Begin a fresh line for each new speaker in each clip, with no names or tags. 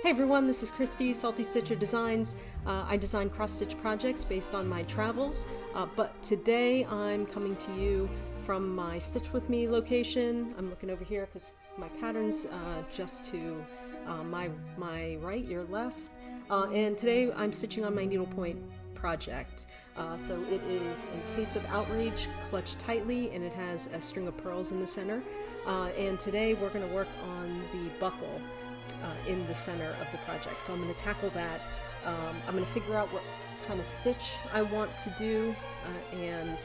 Hey everyone, this is Christy, Salty Stitcher Designs. I design cross-stitch projects based on my travels, but today I'm coming to you from my Stitch With Me location. I'm looking over here because my pattern's just to my right, your left, and today I'm stitching on my needlepoint project. So it is In Case of Outrage, clutched tightly, and it has a string of pearls in the center. And today we're going to work on the buckle in the center of the project. So I'm going to tackle that. I'm going to figure out what kind of stitch I want to do, and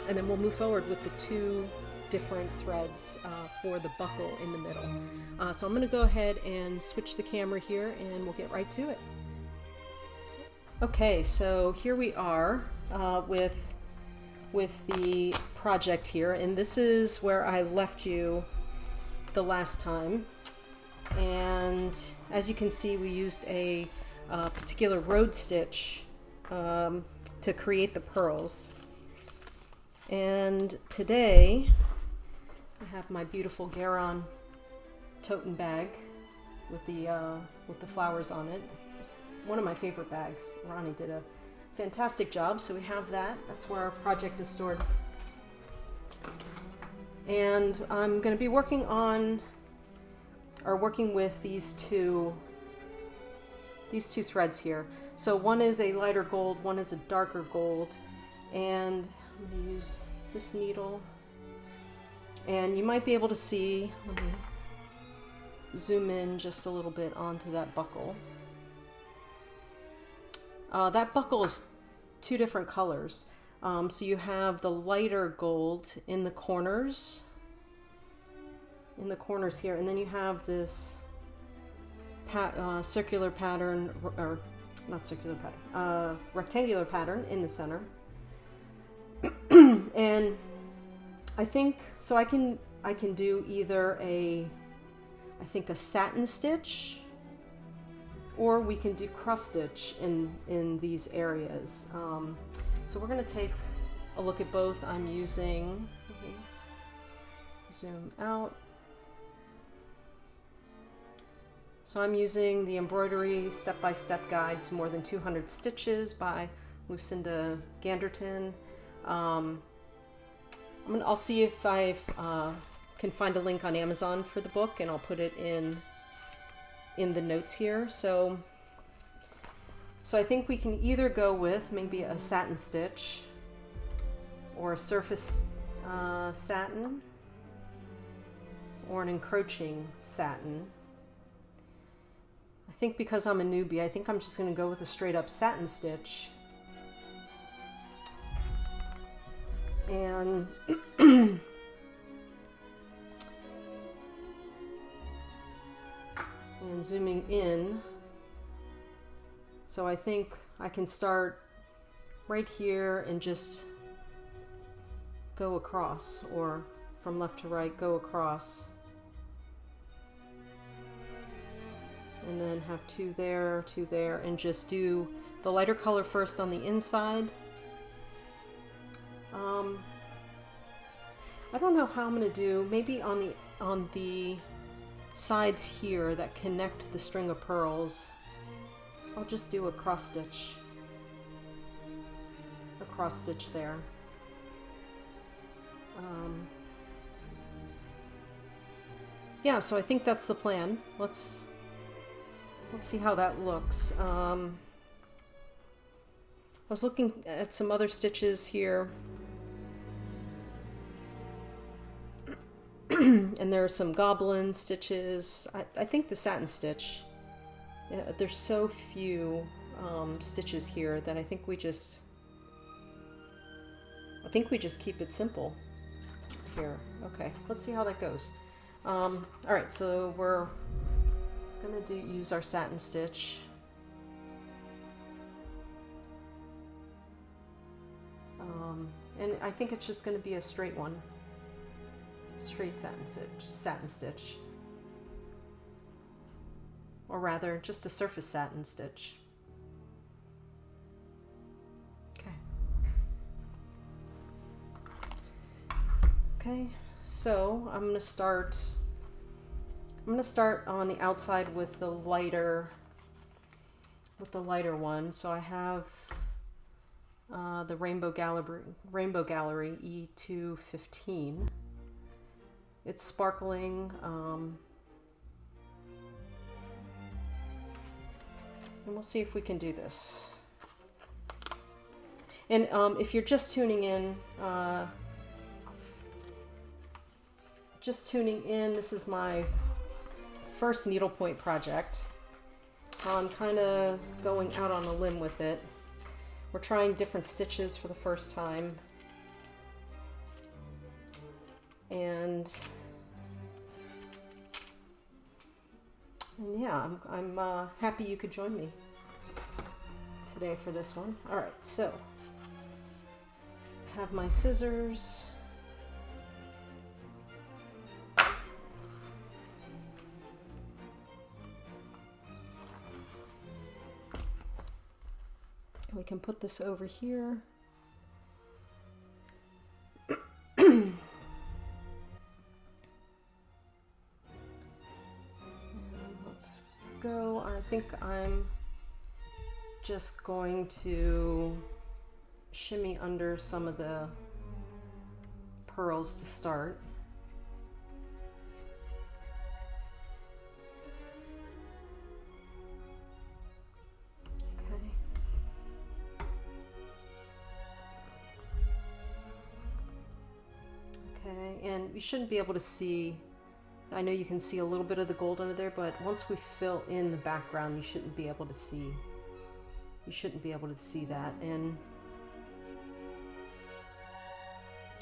then we'll move forward with the two different threads for the buckle in the middle. So I'm going to go ahead and switch the camera here and we'll get right to it. Okay, so here we are with the project here, and this is where I left you the last time. And as you can see, we used a particular road stitch to create the pearls. And today I have my beautiful Garon toten bag with the flowers on it. It's one of my favorite bags. Ronnie did a fantastic job, so we have that. That's where our project is stored. And I'm going to be working with these two threads here. So one is a lighter gold, one is a darker gold, and I'm going to use this needle. And you might be able to see, let me zoom in just a little bit onto that buckle. That buckle is two different colors. So you have the lighter gold in the corners. Here, and then you have this circular pattern, or not circular pattern, rectangular pattern in the center. And I think so. I can do either a satin stitch, or we can do cross stitch in these areas. So we're going to take a look at both. I'm using, zoom out. So I'm using the Embroidery Step-by-Step Guide to More Than 200 Stitches by Lucinda Ganderton. I'll see if I can find a link on Amazon for the book, and I'll put it in the notes here. So I think we can either go with maybe a satin stitch or a surface satin or an encroaching satin. I think because I'm a newbie, I think I'm just going to go with a straight up satin stitch. And and zooming in. So I think I can start right here and just go across, or from left to right, go across. And then have two there, and just do the lighter color first on the inside. I don't know how I'm going to do, maybe on the sides here that connect the string of pearls, I'll just do a cross stitch there. Yeah, so I think that's the plan. Let's see how that looks. I was looking at some other stitches here. And there are some goblin stitches. I think the satin stitch. Yeah, there's so few stitches here that I think we just keep it simple here. Okay, let's see how that goes. All right, so we're gonna use our satin stitch. And I think it's just gonna be a straight one. Straight satin stitch. Or rather, just a surface satin stitch. Okay, so I'm gonna start going to start on the outside with the lighter one. So I have the Rainbow Gallery E215. It's sparkling, and we'll see if we can do this. And if you're just tuning in, this is my first needlepoint project. So I'm kind of going out on a limb with it. We're trying different stitches for the first time. And yeah, I'm happy you could join me today for this one. All right, so I have my scissors. We can put this over here. And let's go. I think I'm just going to shimmy under some of the pearls to start. And you shouldn't be able to see, I know you can see a little bit of the gold under there, but once we fill in the background, you shouldn't be able to see that. And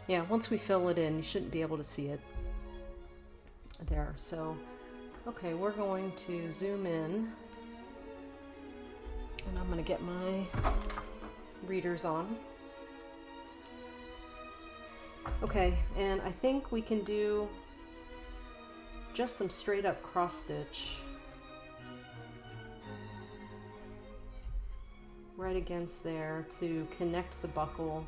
yeah, once we fill it in, you shouldn't be able to see it there. So, okay, we're going to zoom in, and I'm going to get my readers on. Okay, and I think we can do just some straight up cross stitch right against there to connect the buckle.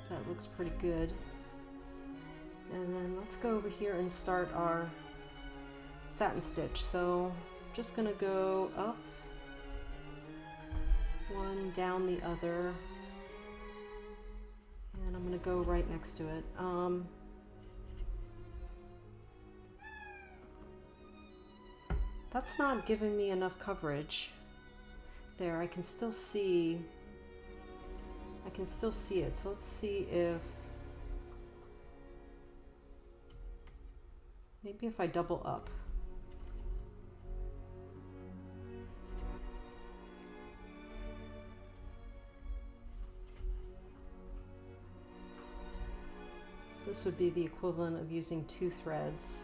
That looks pretty good. And then let's go over here and start our satin stitch. So just gonna go up one, down the other, and I'm gonna go right next to it. That's not giving me enough coverage there. I can still see it. So let's see if maybe if I double up. So this would be the equivalent of using 2 threads.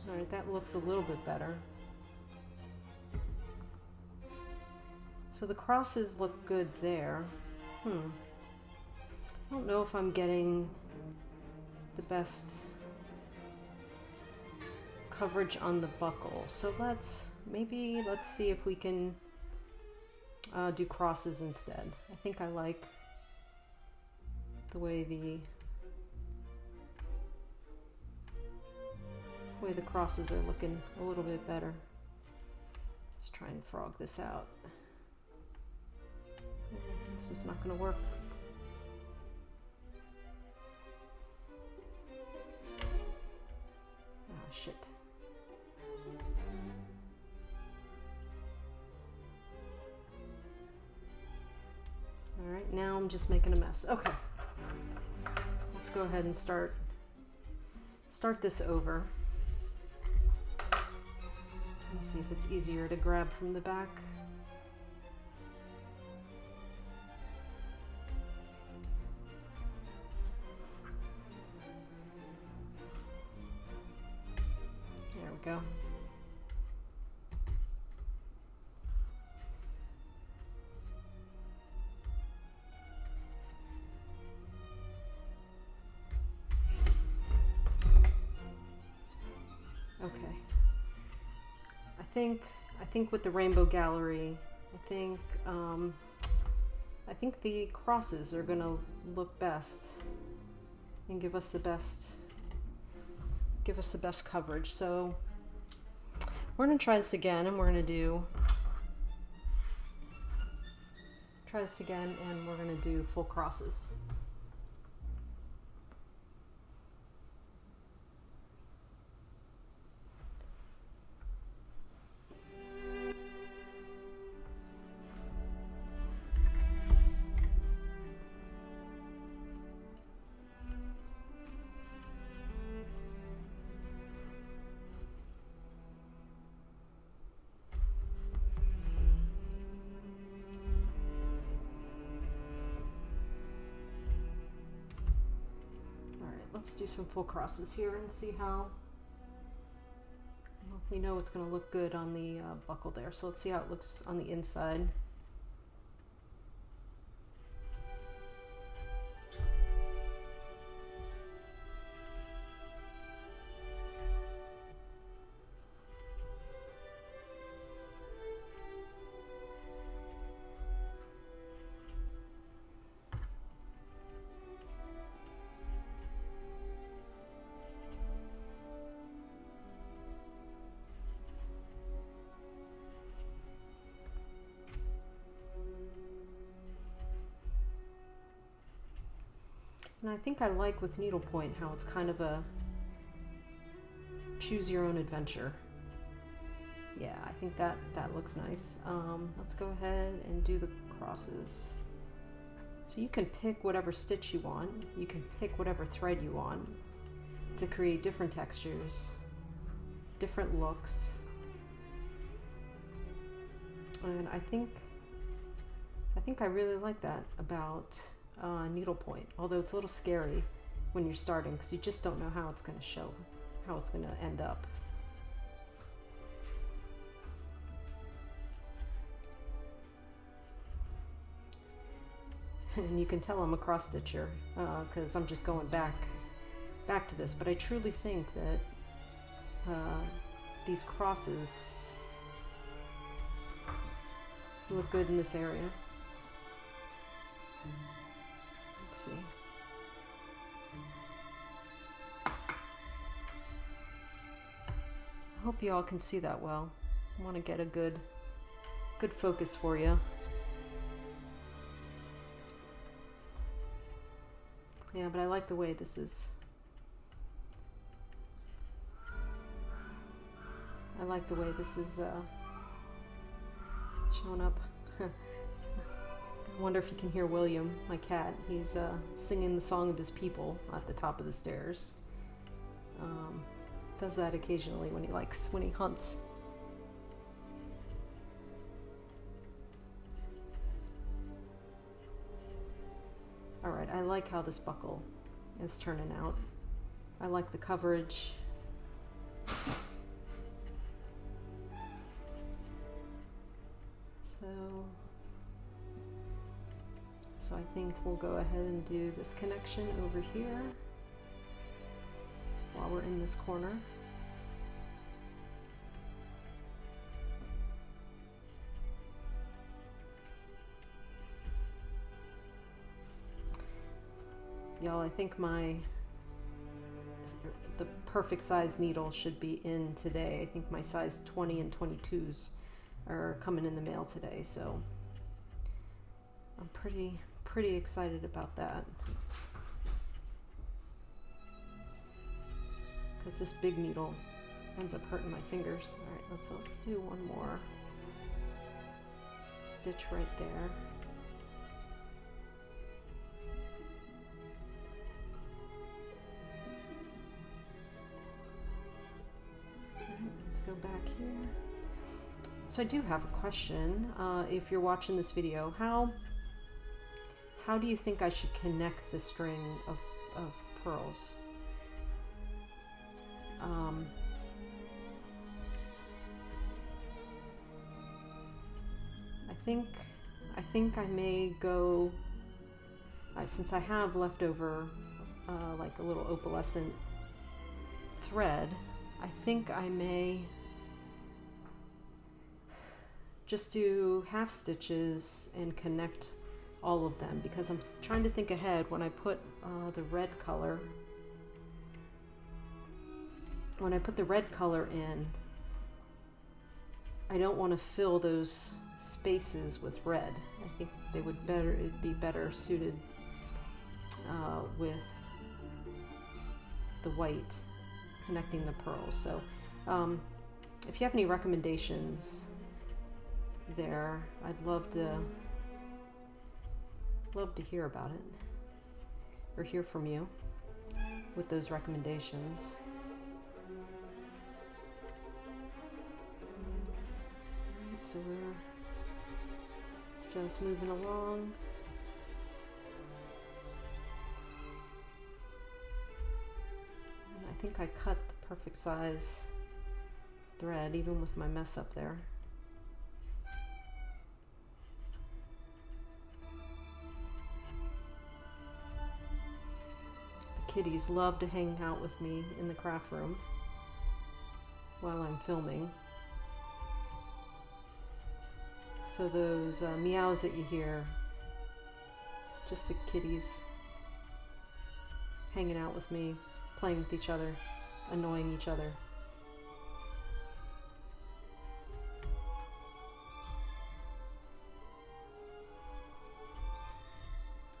All right, that looks a little bit better. So the crosses look good there. I don't know if I'm getting the best coverage on the buckle. So let's see if we can do crosses instead. I think I like the way the crosses are looking a little bit better. Let's try and frog this out. This is not going to work. Oh, shit. All right, now I'm just making a mess. Okay. Let's go ahead and start this over. Let's see if it's easier to grab from the back. go. Okay. I think with the rainbow gallery, I think the crosses are gonna look best and give us the best coverage. So we're gonna try this again, and we're gonna do full crosses. Let's do some full crosses here and see how, we know it's going to look good on the buckle there. So let's see how it looks on the inside. And I think I like with needlepoint how it's kind of a choose your own adventure. Yeah, I think that looks nice. Let's go ahead and do the crosses. So you can pick whatever stitch you want. You can pick whatever thread you want to create different textures, different looks. And I think I really like that about needlepoint, although it's a little scary when you're starting because you just don't know how it's going to show, how it's going to end up. And you can tell I'm a cross stitcher because I'm just going back to this, but I truly think that these crosses look good in this area. Let's see. I hope you all can see that well. I want to get a good focus for you. Yeah, but I like the way this is. I like the way this is showing up. I wonder if you can hear William, my cat. He's singing the song of his people at the top of the stairs. Does that occasionally when he hunts. All right, I like how this buckle is turning out. I like the coverage. So I think we'll go ahead and do this connection over here while we're in this corner. Y'all, I think the perfect size needle should be in today. I think my size 20 and 22s are coming in the mail today, so I'm pretty excited about that. Because this big needle ends up hurting my fingers. All right, let's do one more stitch right there. Let's go back here. So I do have a question. If you're watching this video, how do you think I should connect the string of think I may go, since I have leftover like a little opalescent thread, I think I may just do half stitches and connect all of them, because I'm trying to think ahead when I put the red color. When I put the red color in, I don't want to fill those spaces with red. I think it'd be better suited with the white connecting the pearls. So if you have any recommendations there, I'd love to hear about it, or hear from you with those recommendations. Alright, so we're just moving along. And I think I cut the perfect size thread, even with my mess up there. Kitties love to hang out with me in the craft room while I'm filming. So those meows that you hear, just the kitties hanging out with me, playing with each other, annoying each other.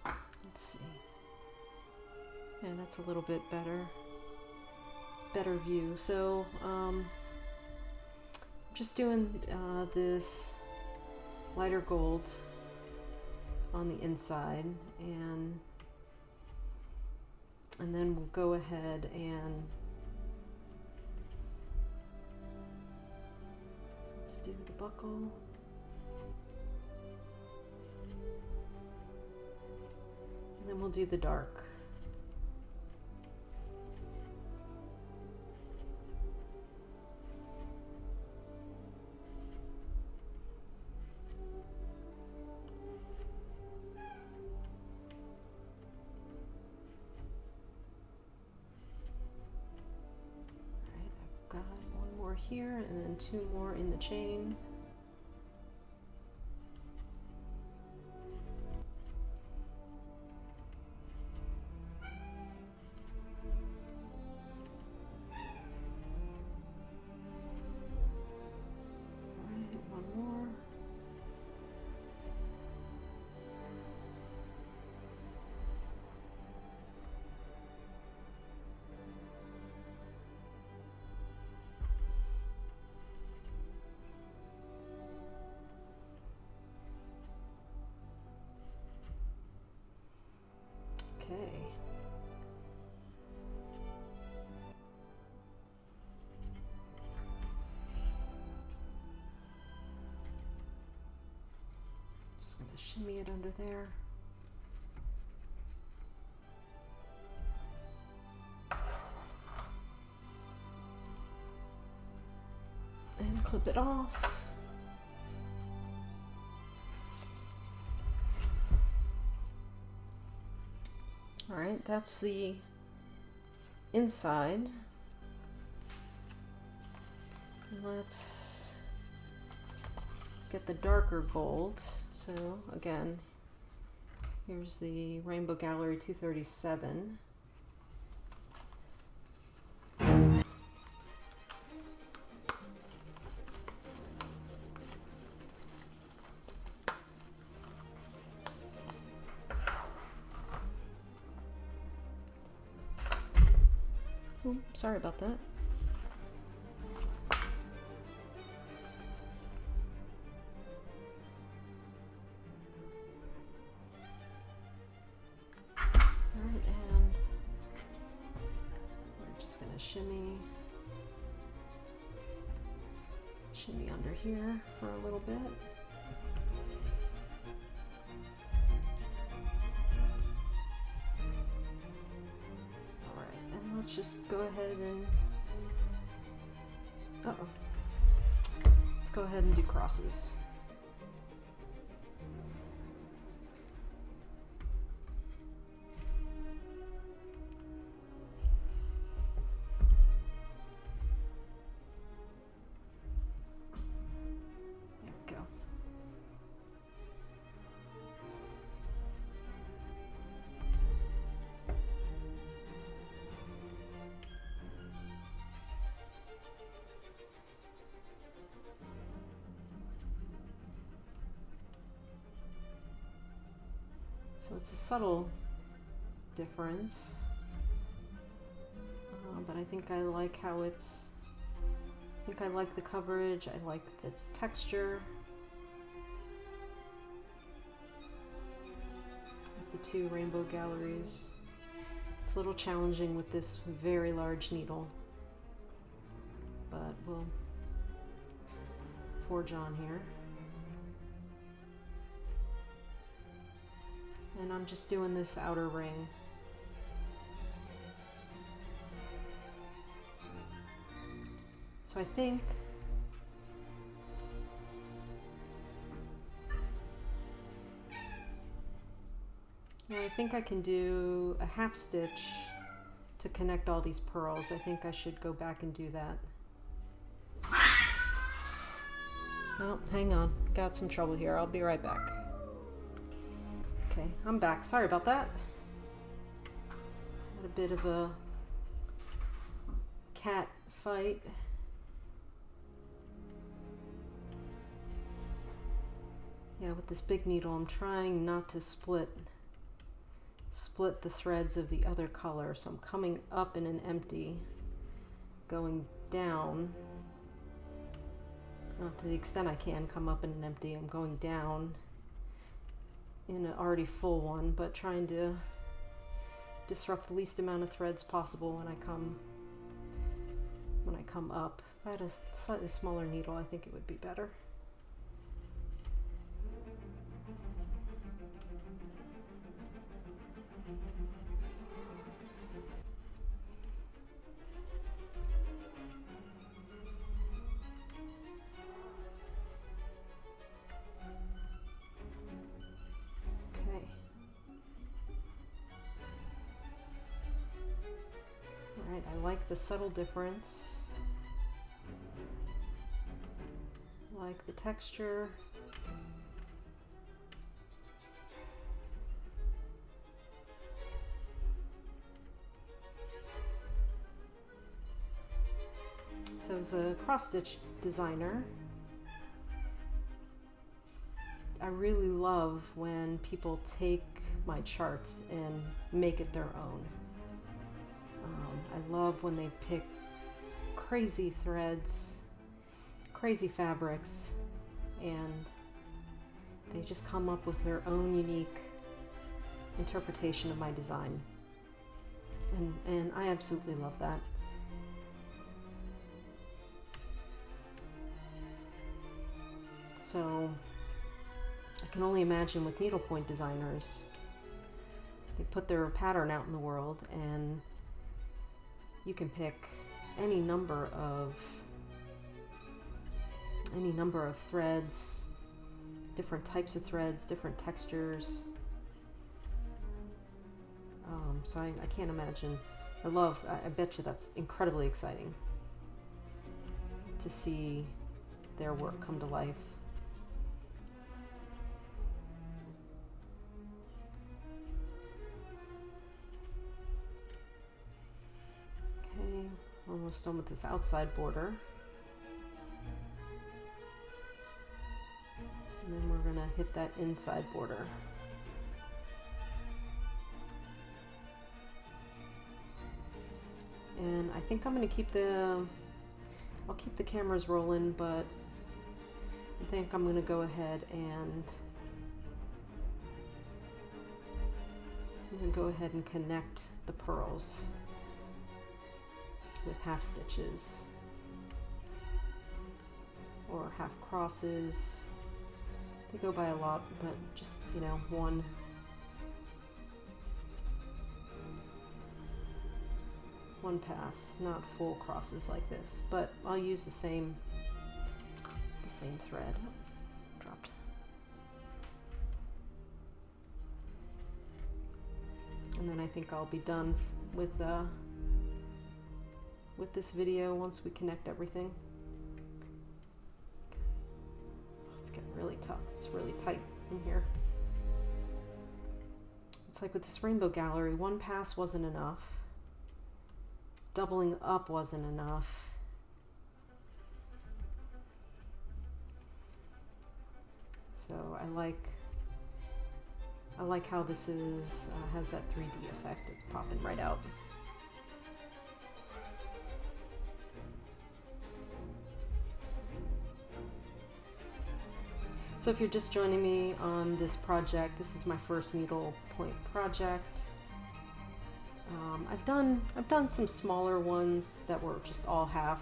Let's see. Yeah, that's a little bit better view. So just doing this lighter gold on the inside, and then we'll go ahead and let's do the buckle. And then we'll do the dark. Here, and then 2 more in the chain. Alright, 1 more. Okay. Just going to shimmy it under there. And clip it off. All right, that's the inside. Let's get the darker gold. So again, here's the Rainbow Gallery 237. Oh, sorry about that. Alright, and we're just going to shimmy under here for a little bit. Let's just go ahead and let's go ahead and do crosses. So it's a subtle difference, but I think I like how it's, I think I like the coverage, I like the texture of the two rainbow galleries. It's a little challenging with this very large needle, but we'll forge on here. And I'm just doing this outer ring. So I think I can do a half stitch to connect all these pearls. I think I should go back and do that. Oh, hang on. Got some trouble here. I'll be right back. Okay, I'm back. Sorry about that. Had a bit of a cat fight. Yeah, with this big needle, I'm trying not to split the threads of the other color. So I'm coming up in an empty, going down. Not to the extent I can come up in an empty. I'm going down in an already full one, but trying to disrupt the least amount of threads possible when I come up. If I had a slightly smaller needle, I think it would be better. I like the subtle difference, like the texture. So as a cross-stitch designer, I really love when people take my charts and make it their own. I love when they pick crazy threads, crazy fabrics, and they just come up with their own unique interpretation of my design. And I absolutely love that. So I can only imagine with needlepoint designers, they put their pattern out in the world and you can pick any number of threads, different types of threads, different textures. So I can't imagine. I bet you that's incredibly exciting to see their work come to life. Almost done with this outside border. And then we're going to hit that inside border. And I think I'm going to keep I'll keep the cameras rolling, but I think I'm going to go ahead and connect the pearls with half stitches or half crosses. They go by a lot, but just, one pass, not full crosses like this, but I'll use the same thread. Oh, dropped. And then I think I'll be done with this video once we connect everything. It's getting really tough. It's really tight in here. It's like with this rainbow gallery, one pass wasn't enough. Doubling up wasn't enough. So I like I like how this is has that 3D effect. It's popping right out. So if you're just joining me on this project, this is my first needlepoint project. I've done some smaller ones that were just all half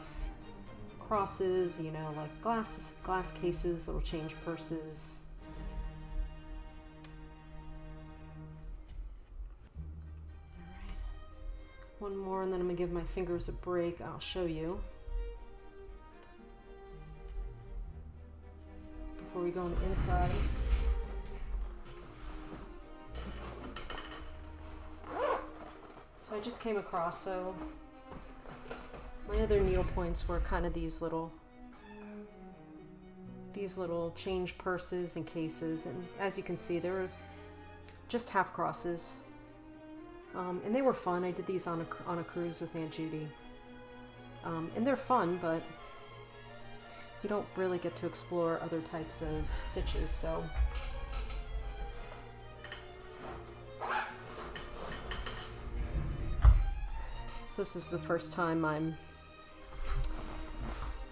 crosses, you know, like glass cases, little change purses. All right. One more, and then I'm gonna give my fingers a break. I'll show you before we go on the inside. So I just came across, so my other needle points were kind of these little change purses and cases, and as you can see, they were just half crosses, and they were fun. I did these on a cruise with Aunt Judy, and they're fun, but you don't really get to explore other types of stitches, so. So this is the first time I'm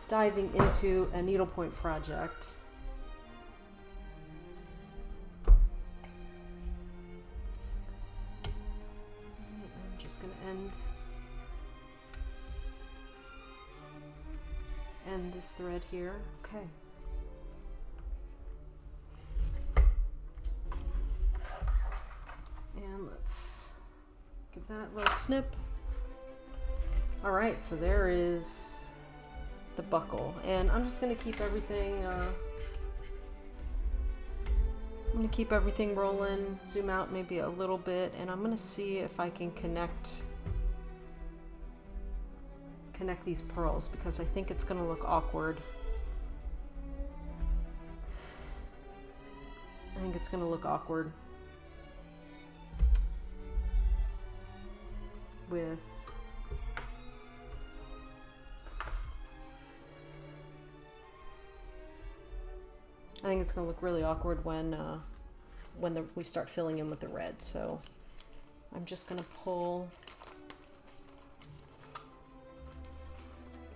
diving into a needlepoint project. I'm just going to end this thread here. Okay. And let's give that a little snip. All right, so there is the buckle, and I'm just going to keep everything. I'm going to keep everything rolling. Zoom out maybe a little bit, and I'm going to see if I can connect these pearls, because I think it's going to look awkward. I think it's going to look awkward with. I think it's going to look really awkward when we start filling in with the red. So I'm just going to pull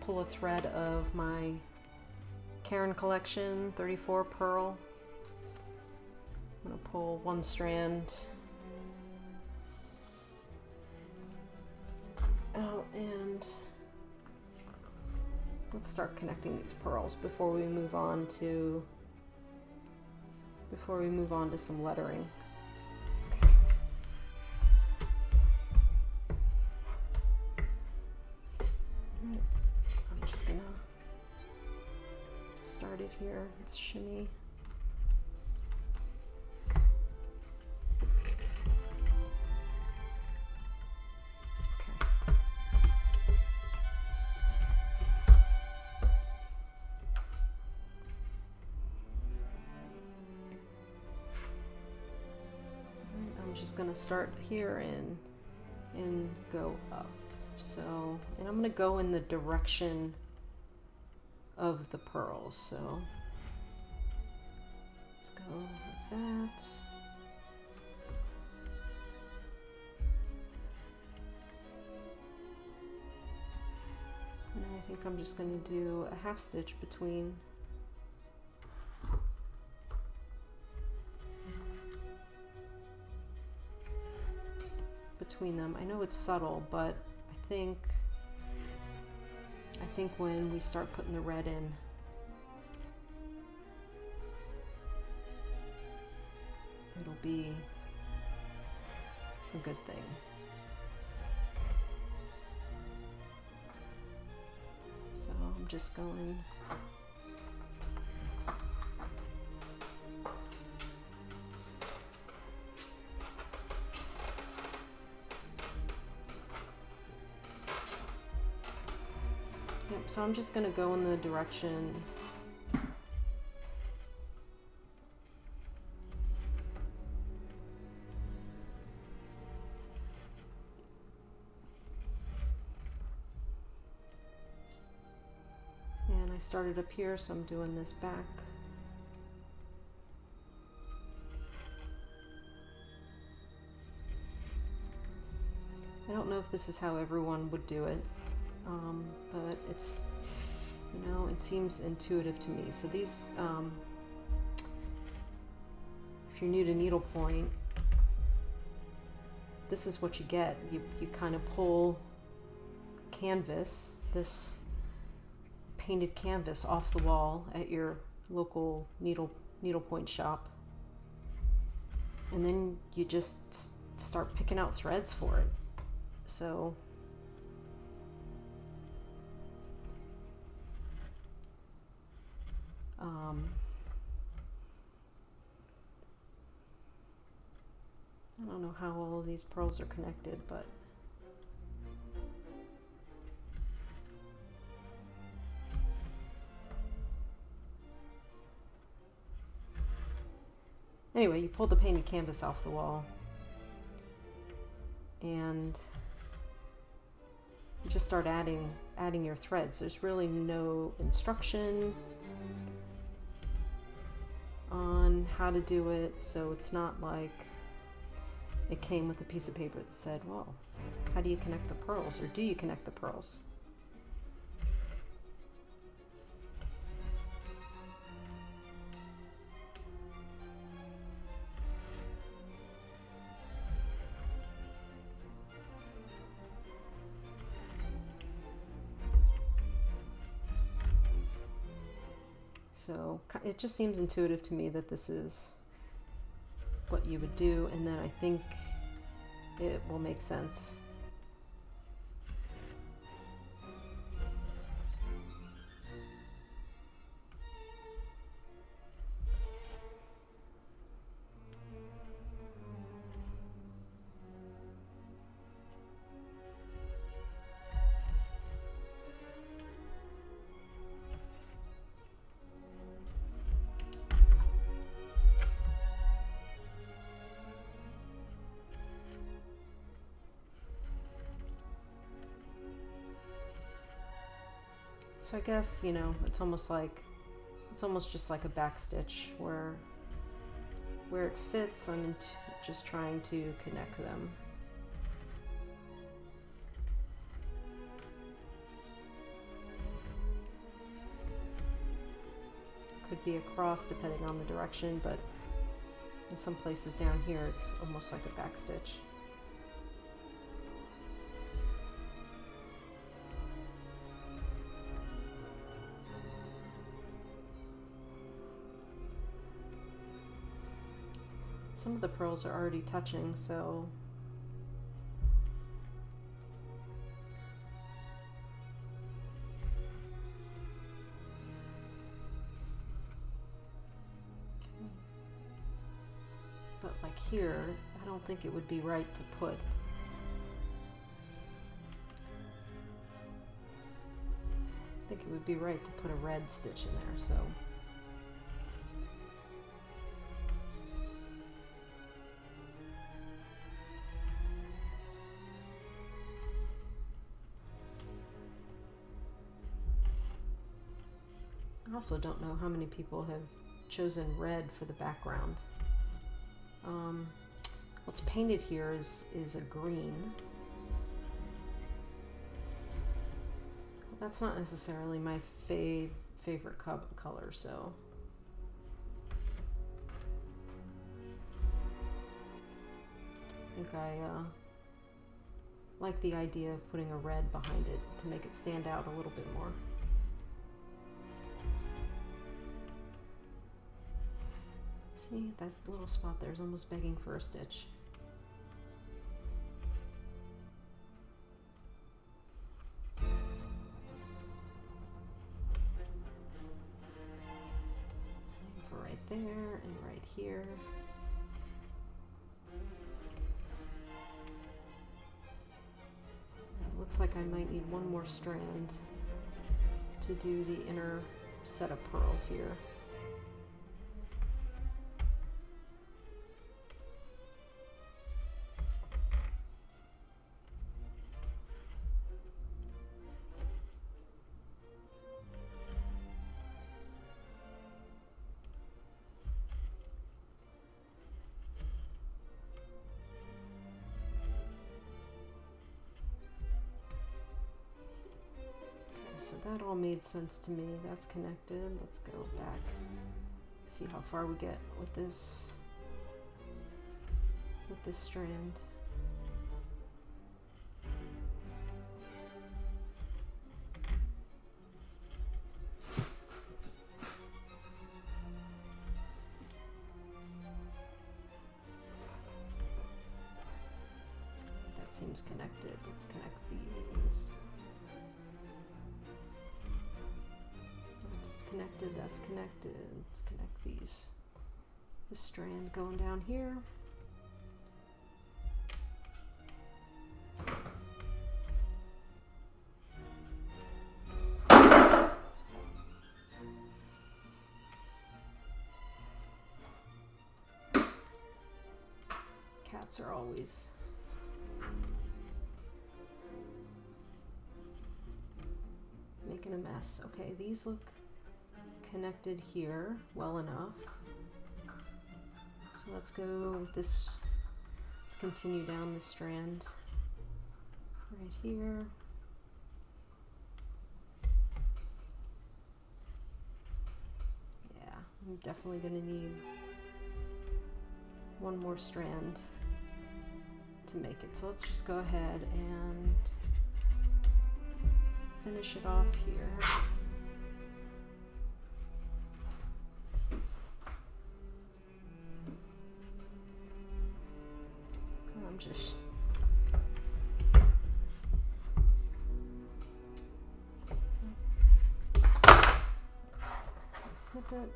a thread of my Karen collection 34 pearl. I'm going to pull one strand out, and let's start connecting these pearls before we move on to some lettering. Okay. I'm just gonna start it here. Let's shimmy. I'm just gonna start here and go up. So, and I'm gonna go in the direction of the pearls. So let's go like that. And I think I'm just gonna do a half stitch between them. I know it's subtle, but I think when we start putting the red in, it'll be a good thing. So I'm just going so I'm just going to go in the direction and I started up here, so I'm doing this back. I don't know if this is how everyone would do it, but it's, you know, it seems intuitive to me. So these, if you're new to needlepoint, this is what you get. You kind of pull canvas, this painted canvas, off the wall at your local needlepoint shop, and then you just start picking out threads for it. So I don't know how all of these pearls are connected, but anyway, you pull the painted canvas off the wall and you just start adding your threads. There's really no instruction on how to do it, so it's not like it came with a piece of paper that said, well, how do you connect the pearls, or do you connect the pearls? So it just seems intuitive to me that this is what you would do, and then I think it will make sense. So I guess, you know, it's almost just like a back stitch where it fits. I'm just trying to connect them. Could be a cross depending on the direction, but in some places down here it's almost like a back stitch. Some of the pearls are already touching, so but like here, I don't think it would be right to put I think it would be right to put a red stitch in there, so I also don't know how many people have chosen red for the background. What's painted here is a green. Well, that's not necessarily my favorite color, so I think I like the idea of putting a red behind it to make it stand out a little bit more. See, that little spot there is almost begging for a stitch. Same for right there and right here. It looks like I might need one more strand to do the inner set of pearls here. that all made sense to me. That's connected. Let's go back, see how far we get with this strand. That seems connected. Let's connect these. That's connected, that's connected. Let's connect these. This strand going down here. Cats are always making a mess. Okay, these look connected here well enough. So let's go with this. Let's continue down the strand right here. Yeah, I'm definitely going to need one more strand to make it. So let's just go ahead and finish it off here. I'm just snip it.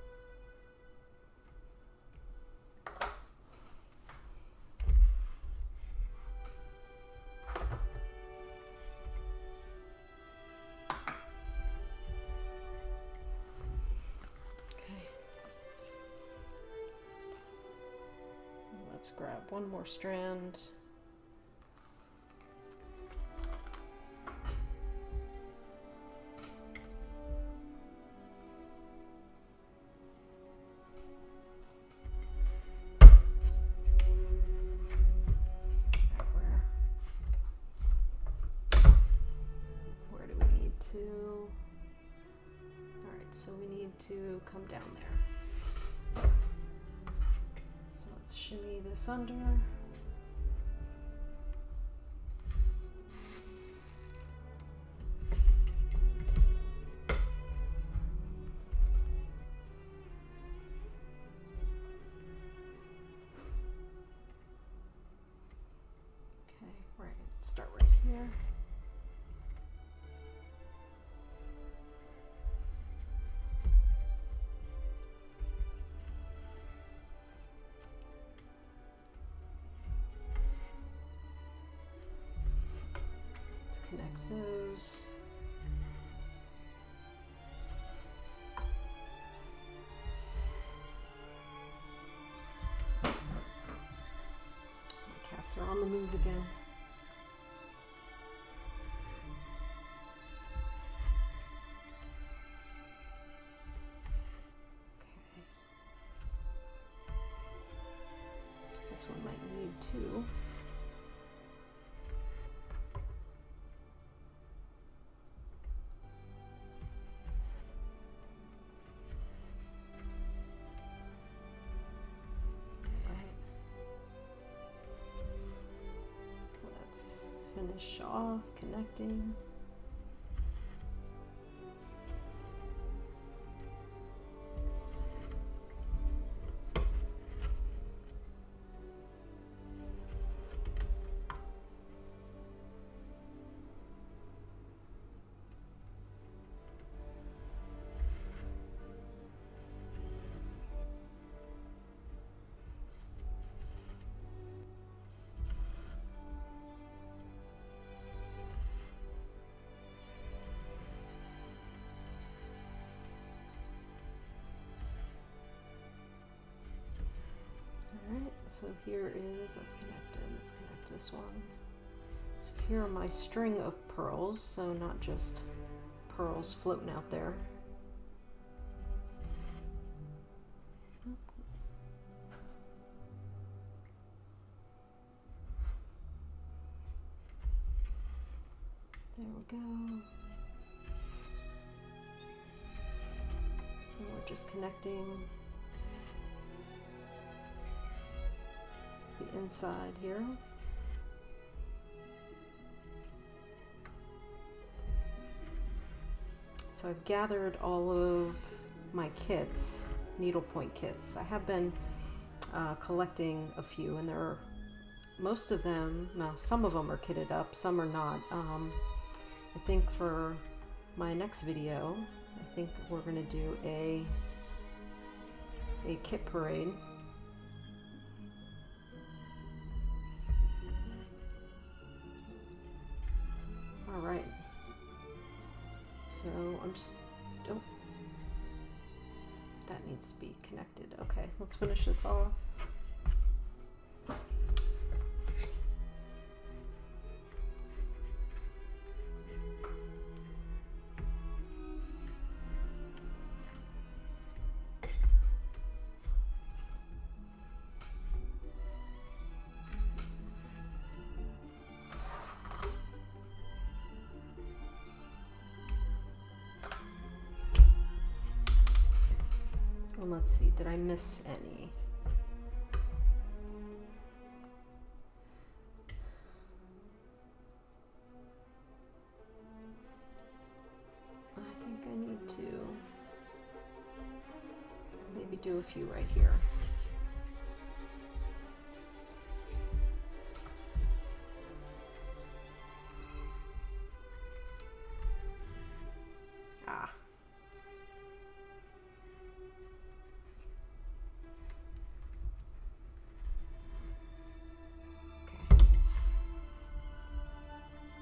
Let's grab one more strand. Where do we need to? All right, so we need to come down there. Shimmy this under. Okay, right, start right here. Connect those. My cats are on the move again. Okay. This one might need two. Finish off connecting. Alright, so here is, let's connect this one. So here are my string of pearls, so not just pearls floating out there. There we go. just connecting the inside here. So I've gathered all of my kits, needlepoint kits. I have been collecting a few, and there are most of them, no, some of them are kitted up, some are not. I think for my next video, I think we're going to do a kit parade. All right. So I'm just, oh, that needs to be connected. Okay, let's finish this off. And let's see, did I miss any? I think I need to maybe do a few right here.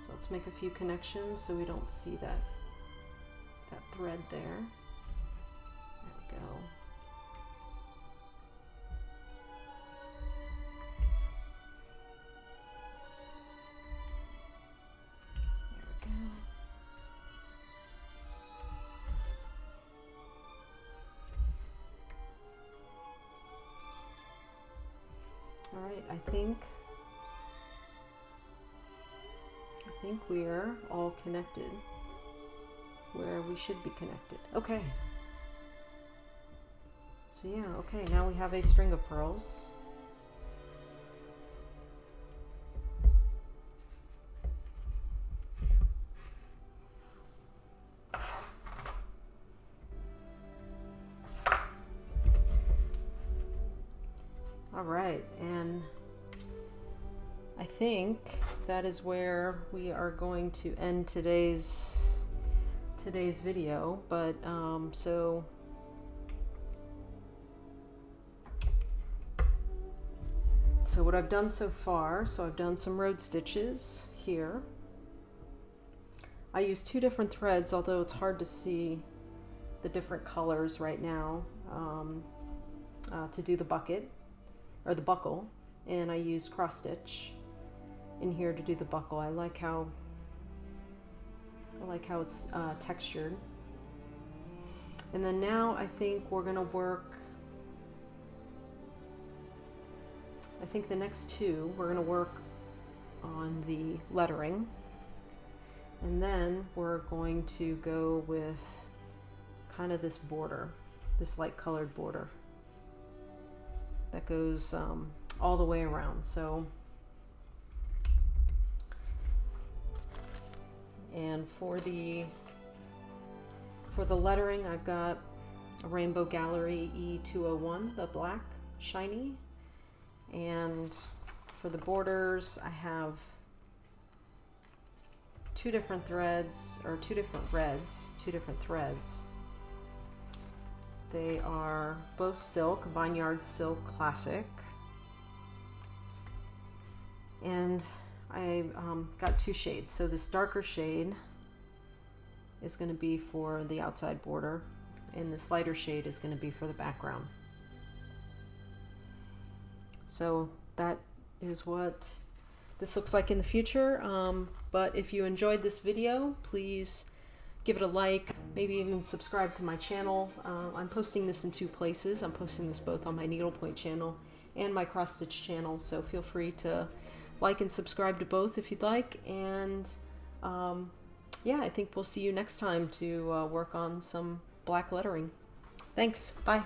Let's make a few connections so we don't see that thread there. There we go. There we go. All right, I think we're all connected where we should be connected. Okay. So yeah, okay, now we have a string of pearls. All right, and I think that is where we are going to end today's video. But so what I've done so far, so I've done some road stitches here. I use 2 different threads, although it's hard to see the different colors right now, to do the bucket or the buckle, and I use cross stitch in here to do the buckle. I like how it's textured. And then now I think we're gonna work, I think the next 2 we're gonna work on the lettering, and then we're going to go with kind of this border, this light colored border that goes all the way around. So, and for the lettering, I've got a Rainbow Gallery E201, the black shiny, and for the borders I have 2 different threads, or 2 different reds, 2 different threads. They are both silk, Vineyard Silk Classic, and I got 2 shades. So this darker shade is going to be for the outside border, and this lighter shade is going to be for the background. So that is what this looks like in the future. But if you enjoyed this video, please give it a like, maybe even subscribe to my channel. I'm posting this in 2 places. I'm posting this both on my Needlepoint channel and my cross stitch channel, so feel free to like and subscribe to both if you'd like. And yeah, I think we'll see you next time to work on some black lettering. Thanks. Bye.